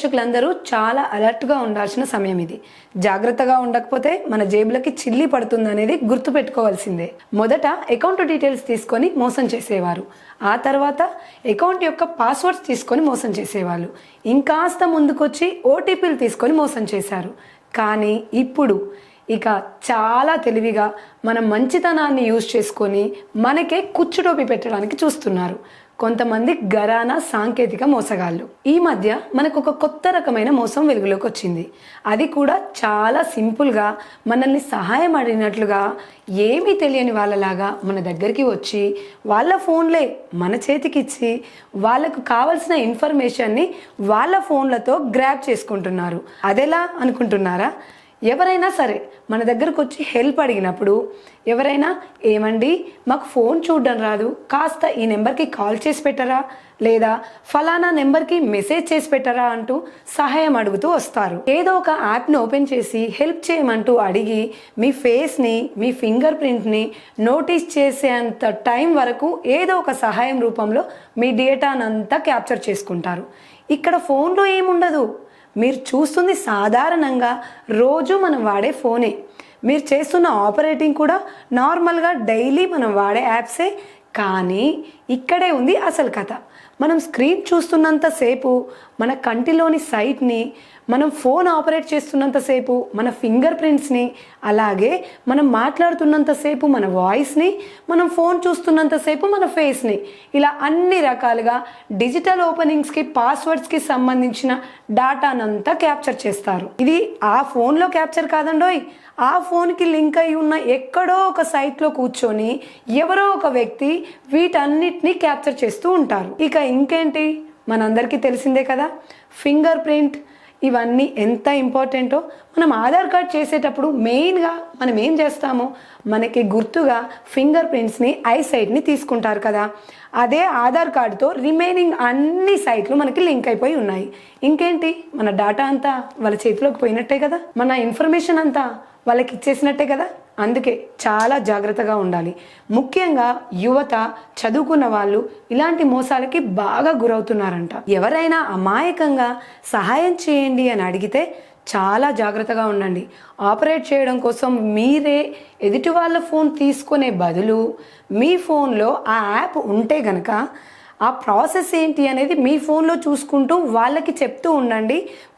ప్రేక్షకులందరూ చాలా అలర్ట్గా ఉండాల్సిన సమయం ఇది. జాగ్రత్తగా ఉండకపోతే మన జేబులకి చిల్లి పడుతుందనేది గుర్తుపెట్టుకోవాల్సిందే. మొదట అకౌంట్ డీటెయిల్స్ తీసుకొని మోసం చేసేవారు. ఆ తర్వాత అకౌంట్ యొక్క పాస్వర్డ్స్ తీసుకొని మోసం చేసేవాళ్ళు. ఇంకాస్త ముందుకొచ్చి ఓటీపీలు తీసుకొని మోసం చేశారు. కానీ ఇప్పుడు ఇక చాలా తెలివిగా మన మంచితనాన్ని యూజ్ చేసుకొని మనకే కుచ్చుటోపి పెట్టడానికి చూస్తున్నారు కొంతమంది గరానా సాంకేతిక మోసగాళ్ళు. ఈ మధ్య మనకు ఒక కొత్త రకమైన మోసం వెలుగులోకి వచ్చింది. అది కూడా చాలా సింపుల్గా మనల్ని సహాయం అడిగినట్లుగా ఏమీ తెలియని వాళ్ళలాగా మన దగ్గరికి వచ్చి వాళ్ళ ఫోన్లే మన చేతికి ఇచ్చి వాళ్ళకు కావాల్సిన ఇన్ఫర్మేషన్ని వాళ్ళ ఫోన్లతో గ్రాబ్ చేసుకుంటున్నారు. అదెలా అనుకుంటున్నారా? ఎవరైనా సరే మన దగ్గరకు వచ్చి హెల్ప్ అడిగినప్పుడు ఎవరైనా ఏమండి మాకు ఫోన్ చూడడం రాదు, కాస్త ఈ నెంబర్కి కాల్ చేసి పెట్టరా లేదా ఫలానా నెంబర్కి మెసేజ్ చేసి పెట్టరా అంటూ సహాయం అడుగుతూ వస్తారు. ఏదో ఒక యాప్ని ఓపెన్ చేసి హెల్ప్ చేయమంటూ అడిగి మీ ఫేస్ని మీ ఫింగర్ ప్రింట్ని నోటీస్ చేసేంత టైం వరకు ఏదో ఒక సహాయం రూపంలో మీ డేటానంతా క్యాప్చర్ చేసుకుంటారు. ఇక్కడ ఫోన్లో ఏముండదు. మీరు చూస్తుంది సాధారణంగా రోజు మనం వాడే ఫోనే. మీరు చేస్తున్న ఆపరేటింగ్ కూడా నార్మల్గా డైలీ మనం వాడే యాప్సే. కానీ ఇక్కడే ఉంది అసలు కథ. మనం స్క్రీన్ చూస్తున్నంతసేపు మన కంటిలోని సైట్ని, మనం ఫోన్ ఆపరేట్ చేస్తున్నంతసేపు మన ఫింగర్ ప్రింట్స్ని, అలాగే మనం మాట్లాడుతున్నంతసేపు మన వాయిస్ని, మనం ఫోన్ చూస్తున్నంతసేపు మన ఫేస్ని, ఇలా అన్ని రకాలుగా డిజిటల్ ఓపెనింగ్స్కి పాస్వర్డ్స్కి సంబంధించిన డాటానంతా క్యాప్చర్ చేస్తారు. ఇది ఆ ఫోన్లో క్యాప్చర్ కాదండోయ్, ఆ ఫోన్కి లింక్ అయి ఉన్న ఎక్కడో ఒక సైట్లో కూర్చొని ఎవరో ఒక వ్యక్తి వీటన్నిటిని క్యాప్చర్ చేస్తూ ఉంటారు. ఇక ఇంకేంటి, మనందరికీ తెలిసిందే కదా, ఫింగర్ ప్రింట్ ఇవన్నీ ఎంత ఇంపార్టెంటో. మనం ఆధార్ కార్డ్ చేసేటప్పుడు మెయిన్గా మనం ఏం చేస్తామో మనకి గుర్తుగా ఫింగర్ ప్రింట్స్ని, ఐ సైట్ని తీసుకుంటారు కదా. అదే ఆధార్ కార్డుతో రిమైనింగ్ అన్ని సైట్లు మనకి లింక్ అయిపోయి ఉన్నాయి. ఇంకేంటి, మన డేటా అంతా వాళ్ళ చేతిలోకి పోయినట్టే కదా, మన ఇన్ఫర్మేషన్ అంతా వాళ్ళకి ఇచ్చేసినట్టే కదా. అందుకే చాలా జాగ్రత్తగా ఉండాలి. ముఖ్యంగా యువత, చదువుకున్న వాళ్ళు ఇలాంటి మోసాలకి బాగా గురవుతున్నారంట. ఎవరైనా అమాయకంగా సహాయం చేయండి అని అడిగితే చాలా జాగ్రత్తగా ఉండండి. ఆపరేట్ చేయడం కోసం మీరే ఎదుటి వాళ్ళ ఫోన్ తీసుకునే బదులు మీ ఫోన్లో ఆ యాప్ ఉంటే గనక ఆ ప్రాసెస్ ఏంటి అనేది మీ ఫోన్లో చూసుకుంటూ వాళ్ళకి చెప్తూ ఉండండి.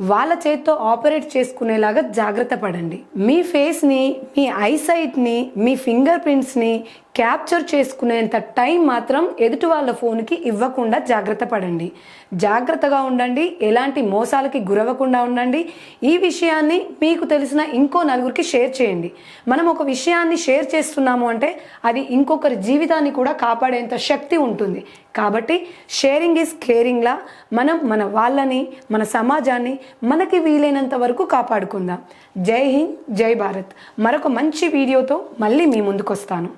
వాళ్ళ చేతితో ఆపరేట్ చేసుకునేలాగా జాగ్రత్త పడండి. మీ ఫేస్ని, మీ ఐసైట్ని, మీ ఫింగర్ ప్రింట్స్ని క్యాప్చర్ చేసుకునేంత టైం మాత్రం ఎదుటి వాళ్ళ ఫోన్కి ఇవ్వకుండా జాగ్రత్త పడండి. జాగ్రత్తగా ఉండండి. ఎలాంటి మోసాలకి గురవ్వకుండా ఉండండి. ఈ విషయాన్ని మీకు తెలిసిన ఇంకో నలుగురికి షేర్ చేయండి. మనం ఒక విషయాన్ని షేర్ చేస్తున్నాము అంటే అది ఇంకొకరి జీవితాన్ని కూడా కాపాడేంత శక్తి ఉంటుంది. కాబట్టి షేరింగ్ ఈజ్ కేరింగ్లా మనం మన వాళ్ళని, మన సమాజాన్ని మనకి వీలైనంత వరకు కాపాడుకుందాం. జై హింద్, జై భారత్. మరొక మంచి వీడియోతో మళ్ళీ మీ ముందుకు వస్తాను.